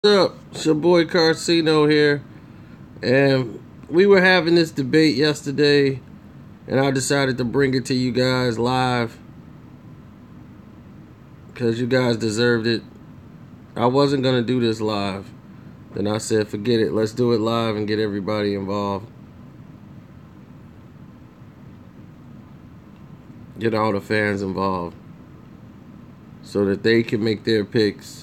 What's up? It's your boy Carcino here, and we were having this debate yesterday, and I decided to bring it to you guys live because you guys deserved it. I wasn't gonna do this live, then I said forget it, let's do it live and get everybody involved, get all the fans involved so that they can make their picks.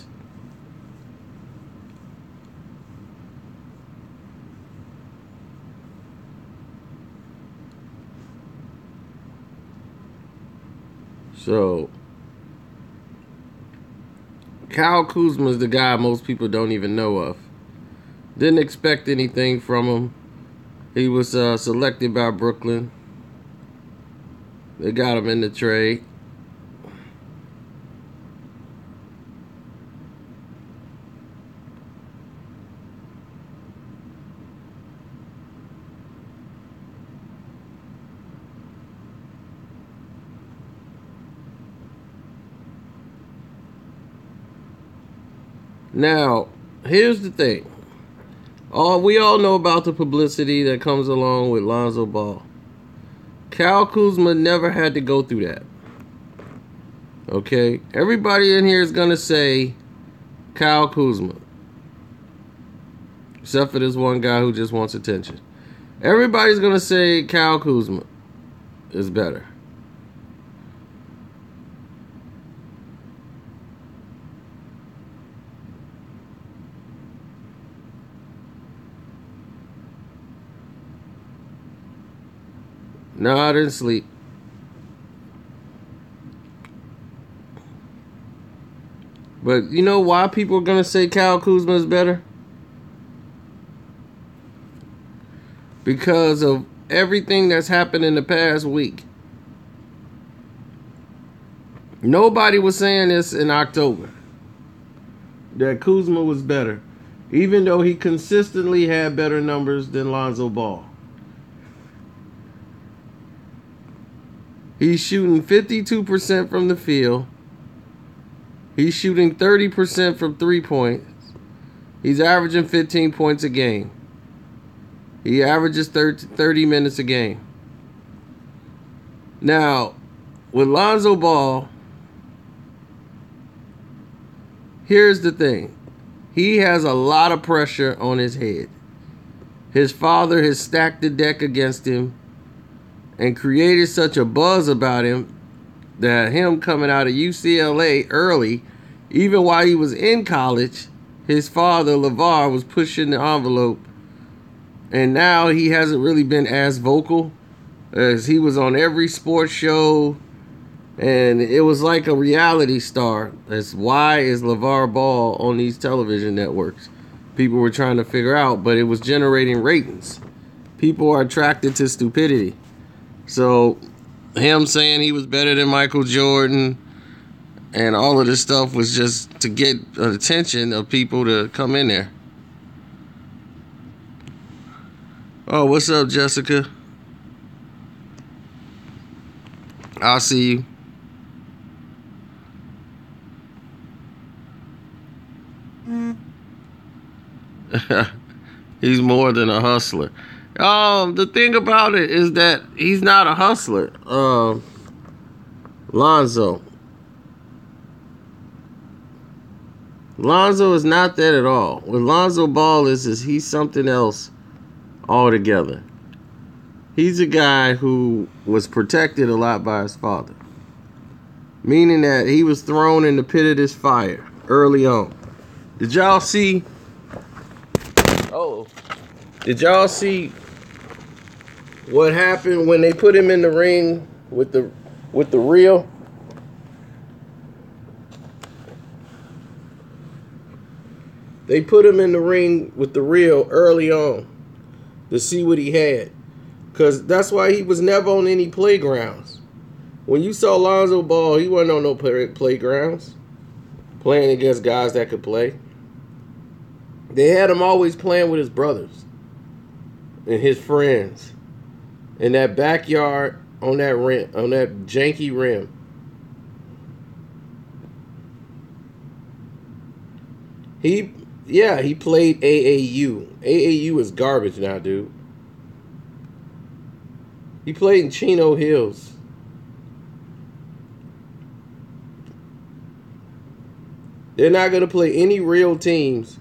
So, Kuzma is the guy most people don't even know of. Didn't expect anything from him. He was selected by Brooklyn. They got him in the trade. Now, here's the thing. We all know about the publicity that comes along with Lonzo Ball. Kuzma never had to go through that. Okay? Everybody in here is going to say Kuzma. Except for this one guy who just wants attention. Everybody's going to say Kuzma is better. No, I didn't sleep. But you know why people are going to say Kuzma is better? Because of everything that's happened in the past week. Nobody was saying this in October, that Kuzma was better, even though he consistently had better numbers than Lonzo Ball. He's shooting 52% from the field. He's shooting 30% from 3 points. He's averaging 15 points a game. He averages 30 minutes a game. Now, with Lonzo Ball, here's the thing. He has a lot of pressure on his head. His father has stacked the deck against him and created such a buzz about him that him coming out of UCLA early, even while he was in college, his father, LeVar, was pushing the envelope. And now he hasn't really been as vocal, as he was on every sports show. And it was like a reality star. That's why is LeVar Ball on these television networks? People were trying to figure out, but it was generating ratings. People are attracted to stupidity. So, him saying he was better than Michael Jordan and all of this stuff was just to get attention of people to come in there. Oh, what's up, Jessica? I'll see you. He's more than a hustler. The thing about it is that he's not a hustler. Lonzo is not that at all. What Lonzo Ball is he's something else altogether. He's a guy who was protected a lot by his father. Meaning that he was thrown in the pit of this fire early on. Did y'all see what happened when they put him in the ring with the reel? They put him in the ring with the reel early on to see what he had. Because that's why he was never on any playgrounds. When you saw Lonzo Ball, he wasn't on no playgrounds playing against guys that could play. They had him always playing with his brothers and his friends in that backyard on that rim, on that janky rim. He Yeah, he played AAU. AAU is garbage now, dude. He played in Chino Hills. They're not going to play any real teams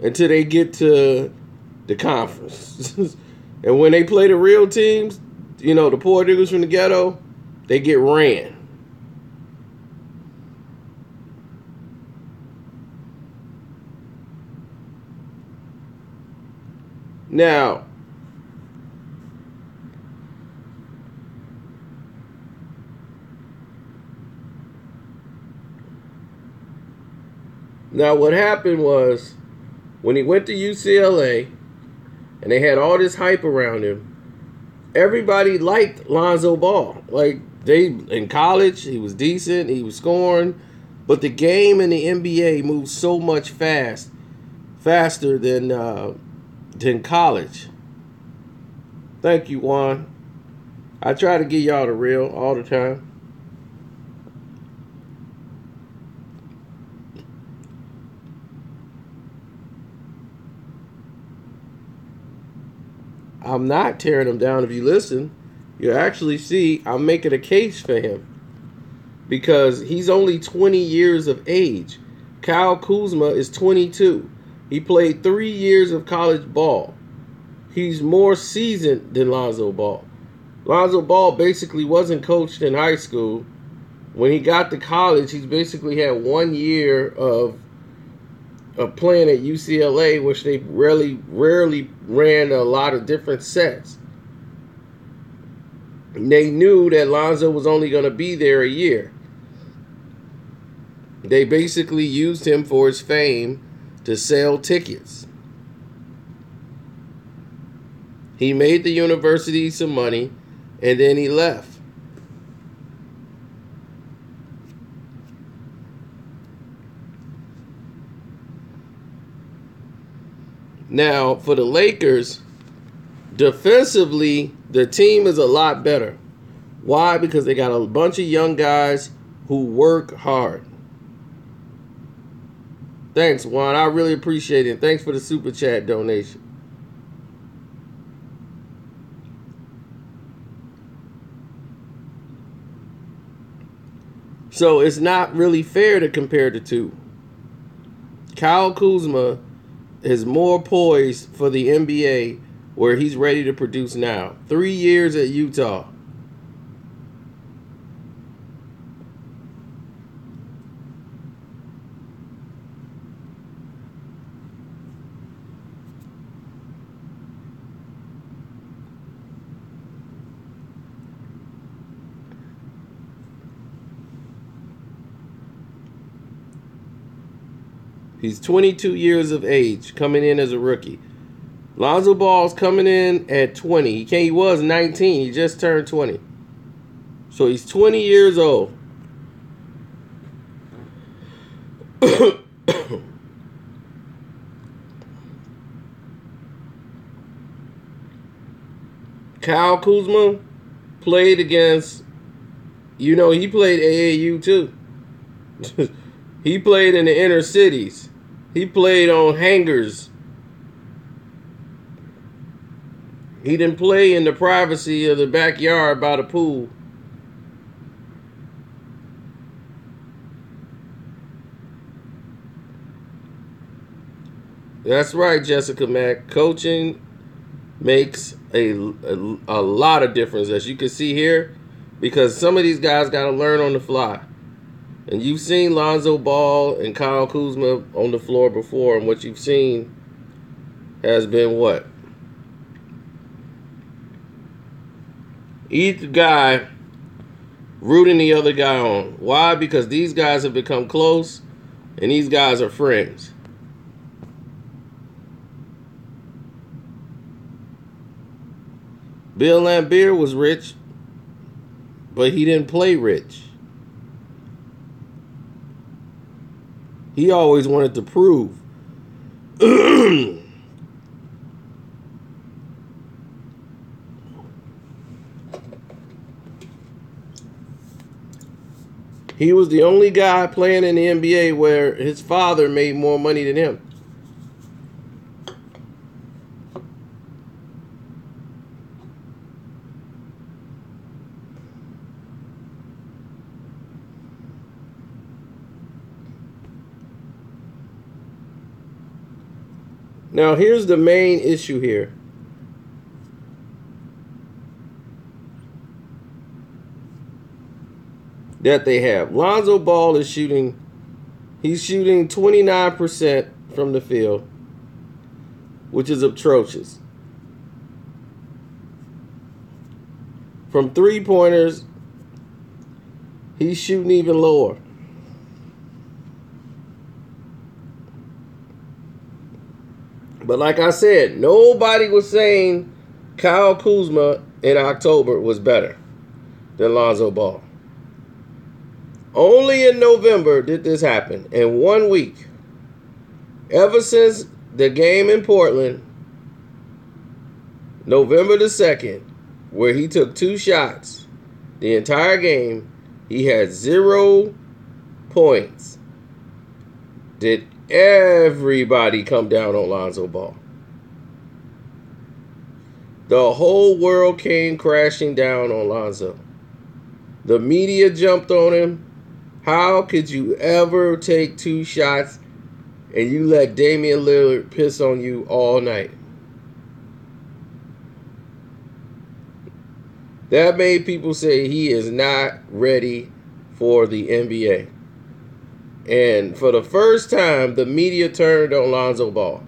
until they get to the conference. And when they play the real teams, you know, the poor niggas from the ghetto, they get ran. Now, what happened was when he went to UCLA and they had all this hype around him, everybody liked Lonzo Ball. Like, they in college, he was decent, he was scoring, but the game in the NBA moves so much faster than college. Thank you, Juan. I try to give y'all the real all the time. I'm not tearing him down. If you listen, you actually see I'm making a case for him because he's only 20 years of age. Kyle Kuzma is 22. He played 3 years of college ball. He's more seasoned than Lonzo Ball. Lonzo Ball basically wasn't coached in high school. When he got to college, he's basically had 1 year of playing at UCLA, which they rarely ran a lot of different sets. And they knew that Lonzo was only going to be there a year. They basically used him for his fame to sell tickets. He made the university some money, and then he left. Now, for the Lakers, defensively, the team is a lot better. Why? Because they got a bunch of young guys who work hard. Thanks, Juan. I really appreciate it. Thanks for the super chat donation. So it's not really fair to compare the two. Kyle Kuzma is more poised for the NBA where he's ready to produce now. 3 years at Utah. He's 22 years of age, coming in as a rookie. Lonzo Ball's coming in at 20. He was 19. He just turned 20. So he's 20 years old. Kyle Kuzma played against, he played AAU too. He played in the inner cities. He played on hangars. He didn't play in the privacy of the backyard by the pool. That's right, Jessica Mack. Coaching makes a lot of difference, as you can see here, because some of these guys got to learn on the fly. And you've seen Lonzo Ball and Kyle Kuzma on the floor before, and what you've seen has been what? Each guy rooting the other guy on. Why? Because these guys have become close, and these guys are friends. Bill Laimbeer was rich, but he didn't play rich. He always wanted to prove. He was the only guy playing in the NBA where his father made more money than him. Now, here's the main issue here. That they have. Lonzo Ball is shooting, he's shooting 29% from the field, which is atrocious. From three-pointers, he's shooting even lower. But like I said, nobody was saying Kyle Kuzma in October was better than Lonzo Ball. Only in November did this happen. In 1 week. Ever since the game in Portland, November the 2nd, where he took 2 shots the entire game, he had 0 points. Did everybody come down on Lonzo Ball? The whole world came crashing down on Lonzo. The media jumped on him. How could you ever take 2 shots and you let Damian Lillard piss on you all night? That made people say he is not ready for the NBA. And for the first time, the media turned on Lonzo Ball.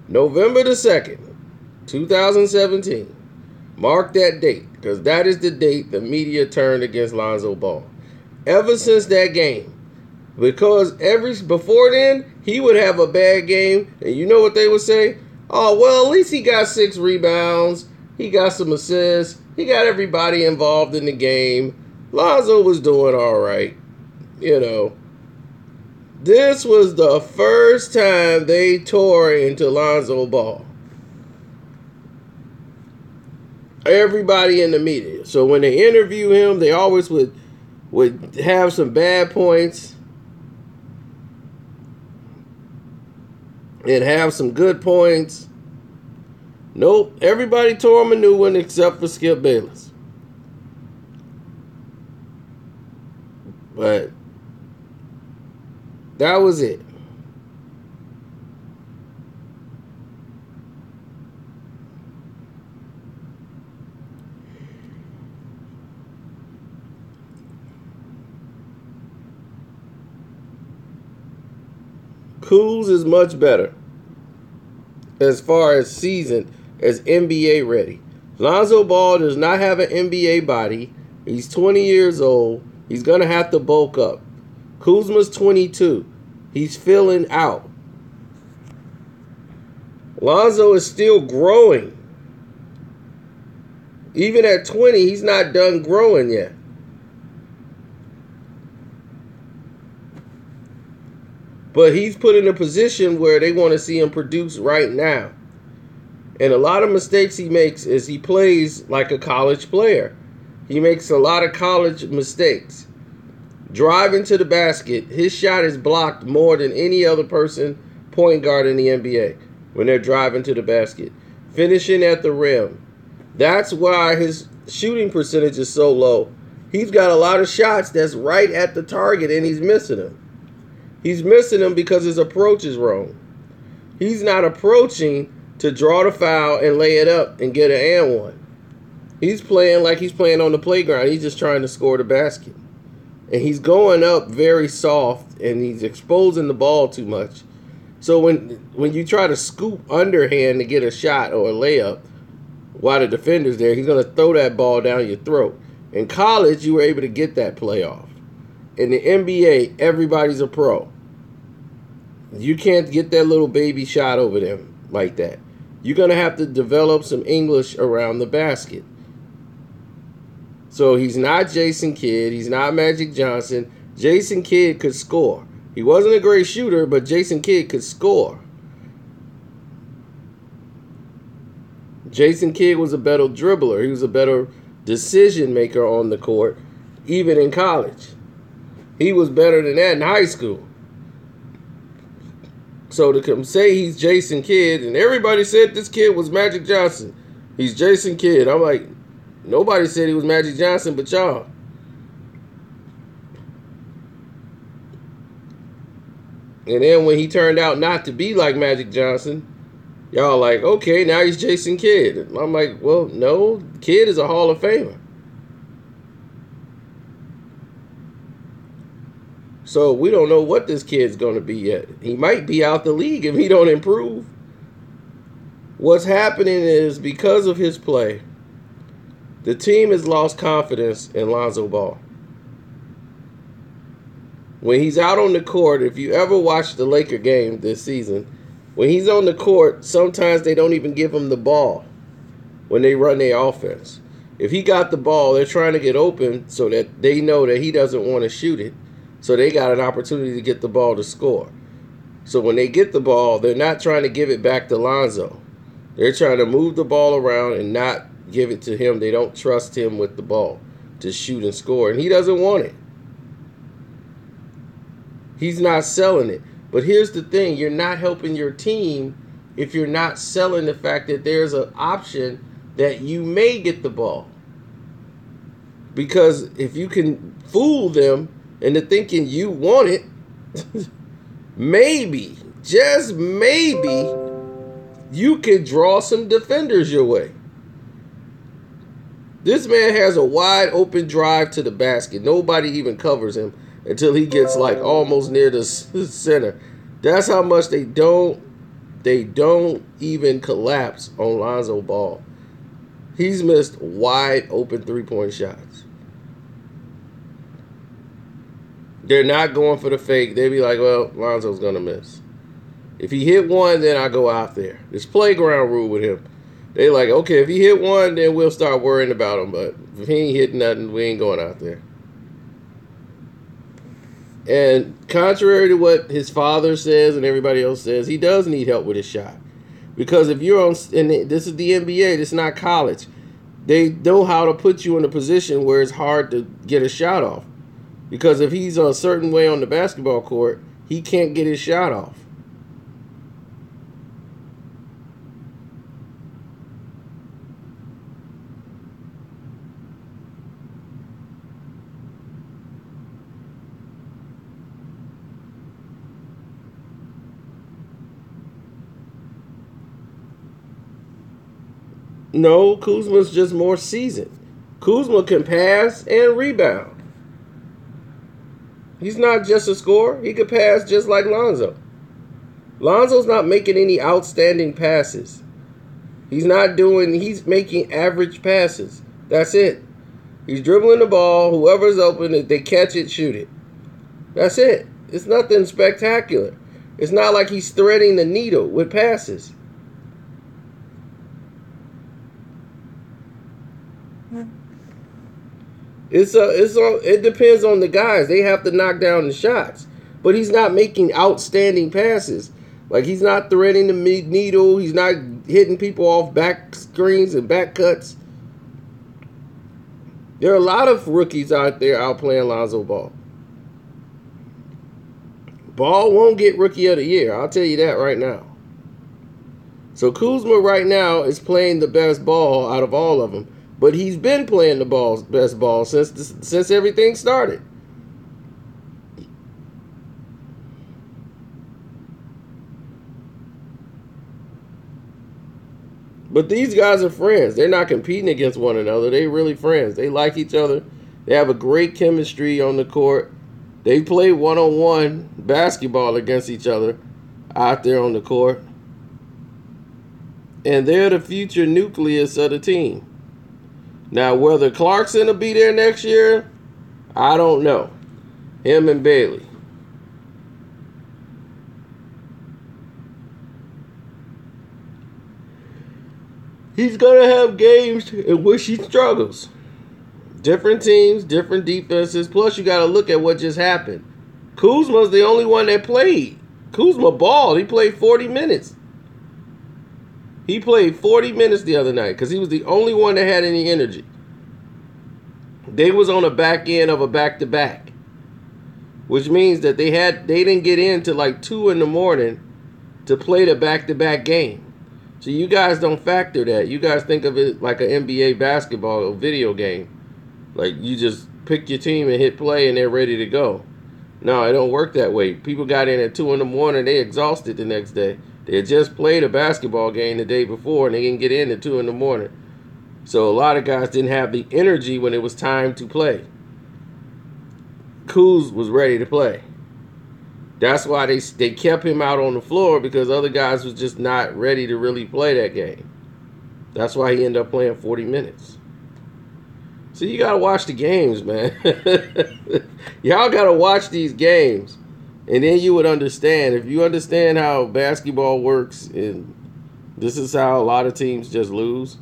November the 2nd, 2017. Mark that date, because that is the date the media turned against Lonzo Ball. Ever since that game. Because before then, he would have a bad game, and you know what they would say? Oh, well, at least he got 6 rebounds. He got some assists. He got everybody involved in the game. Lonzo was doing all right. You know. This was the first time they tore into Lonzo Ball. Everybody in the media. So when they interview him, they always would have some bad points and have some good points. Nope, everybody tore him a new one except for Skip Bayless. But that was it. Kuz is much better as far as seasoned as NBA ready. Lonzo Ball does not have an NBA body. He's 20 years old. He's going to have to bulk up. Kuzma's 22. He's filling out. Lonzo is still growing. Even at 20, he's not done growing yet. But he's put in a position where they want to see him produce right now. And a lot of mistakes he makes is he plays like a college player. He makes a lot of college mistakes. Driving to the basket, his shot is blocked more than any other person, point guard in the NBA, when they're driving to the basket. Finishing at the rim. That's why his shooting percentage is so low. He's got a lot of shots that's right at the target and he's missing them. He's missing them because his approach is wrong. He's not approaching to draw the foul and lay it up and get an and one. He's playing like he's playing on the playground. He's just trying to score the basket. And he's going up very soft and he's exposing the ball too much. So when you try to scoop underhand to get a shot or a layup while the defender's there, he's going to throw that ball down your throat. In college, you were able to get that play off. In the NBA, everybody's a pro. You can't get that little baby shot over them like that. You're going to have to develop some English around the basket. So he's not Jason Kidd. He's not Magic Johnson. Jason Kidd could score. He wasn't a great shooter, but Jason Kidd could score. Jason Kidd was a better dribbler. He was a better decision maker on the court, even in college. He was better than that in high school. So to come say he's Jason Kidd, and everybody said this kid was Magic Johnson. He's Jason Kidd. I'm like, nobody said he was Magic Johnson but y'all. And then when he turned out not to be like Magic Johnson, Y'all like, okay, now he's Jason Kidd. I'm like, well, no, Kidd is a Hall of Famer. So we don't know what this kid's going to be yet. He might be out the league if he don't improve. What's happening is because of his play, the team has lost confidence in Lonzo Ball. When he's out on the court, if you ever watched the Laker game this season, when he's on the court, sometimes they don't even give him the ball when they run their offense. If he got the ball, they're trying to get open so that they know that he doesn't want to shoot it. So they got an opportunity to get the ball to score. So when they get the ball, they're not trying to give it back to Lonzo. They're trying to move the ball around and not give it to him. They don't trust him with the ball to shoot and score. And he doesn't want it. He's not selling it. But here's the thing. You're not helping your team if you're not selling the fact that there's an option that you may get the ball. Because if you can fool them into thinking you want it, maybe, just maybe, you could draw some defenders your way. This man has a wide open drive to the basket. Nobody even covers him until he gets like almost near the center. That's how much they don't even collapse on Lonzo Ball. He's missed wide open three-point shots. They're not going for the fake. They be like, well, Lonzo's going to miss. If he hit one, then I go out there. It's playground rule with him. They like, okay, if he hit one, then we'll start worrying about him. But if he ain't hit nothing, we ain't going out there. And contrary to what his father says and everybody else says, he does need help with his shot. Because if you're on, and this is the NBA, this is not college, they know how to put you in a position where it's hard to get a shot off. Because if he's a certain way on the basketball court, he can't get his shot off. No, Kuzma's just more seasoned. Kuzma can pass and rebound. He's not just a scorer. He could pass just like Lonzo. Lonzo's not making any outstanding passes. He's making average passes. That's it. He's dribbling the ball. Whoever's open, if they catch it, shoot it. That's it. It's nothing spectacular. It's not like he's threading the needle with passes. It depends on the guys. They have to knock down the shots. But he's not making outstanding passes. Like, he's not threading the needle. He's not hitting people off back screens and back cuts. There are a lot of rookies out there outplaying Lonzo Ball. Ball won't get Rookie of the Year. I'll tell you that right now. So Kuzma right now is playing the best ball out of all of them. But he's been playing the best ball since everything started. But these guys are friends. They're not competing against one another. They're really friends. They like each other. They have a great chemistry on the court. They play one-on-one basketball against each other out there on the court. And they're the future nucleus of the team. Now, whether Clarkson will be there next year, I don't know. Him and Bailey. He's going to have games in which he struggles. Different teams, different defenses. Plus, you got to look at what just happened. Kuzma's the only one that played. Kuzma balled. He played 40 minutes. He played 40 minutes the other night because he was the only one that had any energy. They was on the back end of a back-to-back, which means that they didn't get in till like 2 in the morning to play the back-to-back game. So you guys don't factor that. You guys think of it like an NBA basketball video game. Like you just pick your team and hit play and they're ready to go. No, it don't work that way. People got in at 2 in the morning. They exhausted the next day. They had just played a basketball game the day before, and they didn't get in at 2 in the morning. So a lot of guys didn't have the energy when it was time to play. Kuz was ready to play. That's why they kept him out on the floor, because other guys was just not ready to really play that game. That's why he ended up playing 40 minutes. So you got to watch the games, man. Y'all got to watch these games. And then you would understand. If you understand how basketball works, and this is how a lot of teams just lose.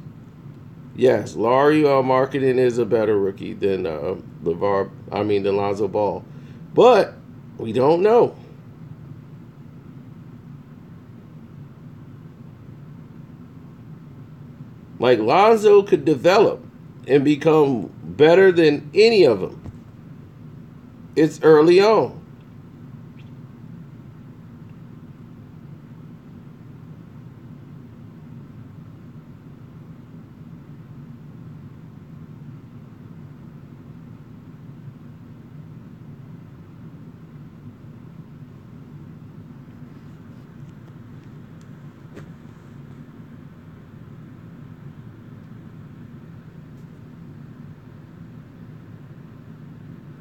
Yes, Lauri Markkanen is a better rookie than than Lonzo Ball. But we don't know. Like, Lonzo could develop and become better than any of them. It's early on.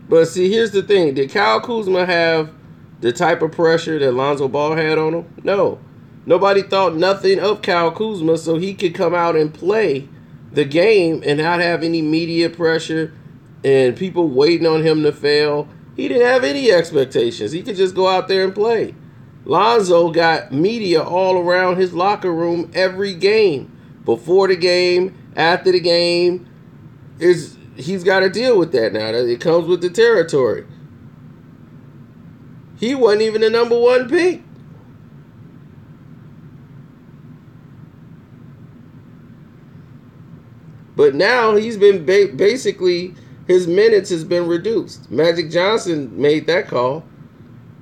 But see, here's the thing. Did Kyle Kuzma have the type of pressure that Lonzo Ball had on him? No. Nobody thought nothing of Kyle Kuzma, so he could come out and play the game and not have any media pressure and people waiting on him to fail. He didn't have any expectations. He could just go out there and play. Lonzo got media all around his locker room every game. Before the game, after the game. He's got to deal with that now. It comes with the territory. He wasn't even the number 1 pick. But now he's been basically, his minutes has been reduced. Magic Johnson made that call.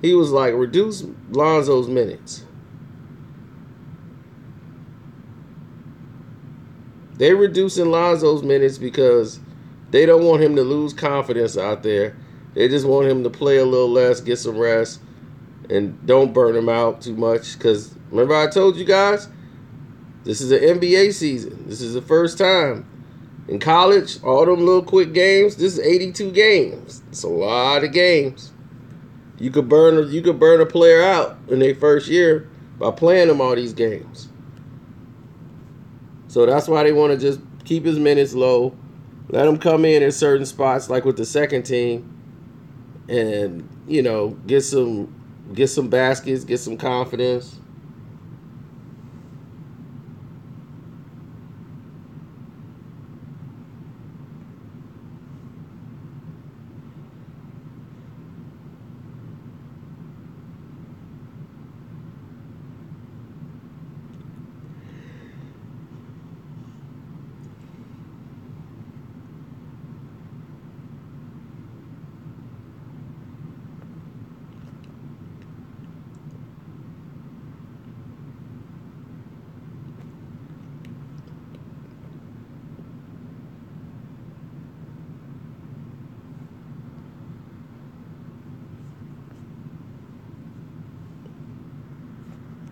He was like, reduce Lonzo's minutes. They're reducing Lonzo's minutes because they don't want him to lose confidence out there. They just want him to play a little less, get some rest, and don't burn him out too much. Because remember I told you guys, this is an NBA season. This is the first time. In college, all them little quick games, this is 82 games. It's a lot of games. You could burn a player out in their first year by playing them all these games. So that's why they want to just keep his minutes low. Let him come in certain spots, like with the second team, and get some baskets, get some confidence.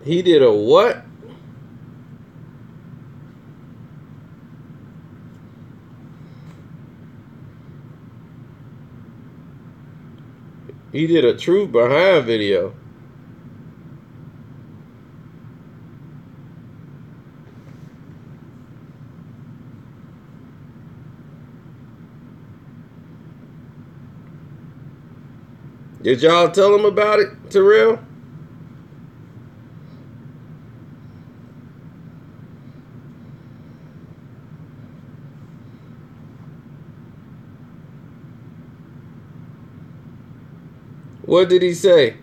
He did a what? He did a truth behind video. Did y'all tell him about it, Terrell? What did he say?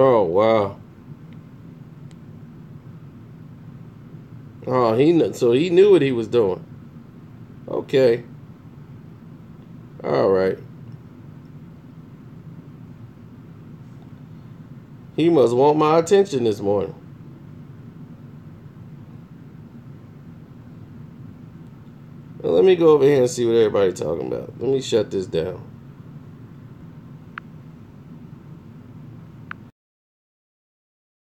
Oh, wow. Oh, so he knew what he was doing. Okay. All right. He must want my attention this morning. Well, let me go over here and see what everybody's talking about. Let me shut this down.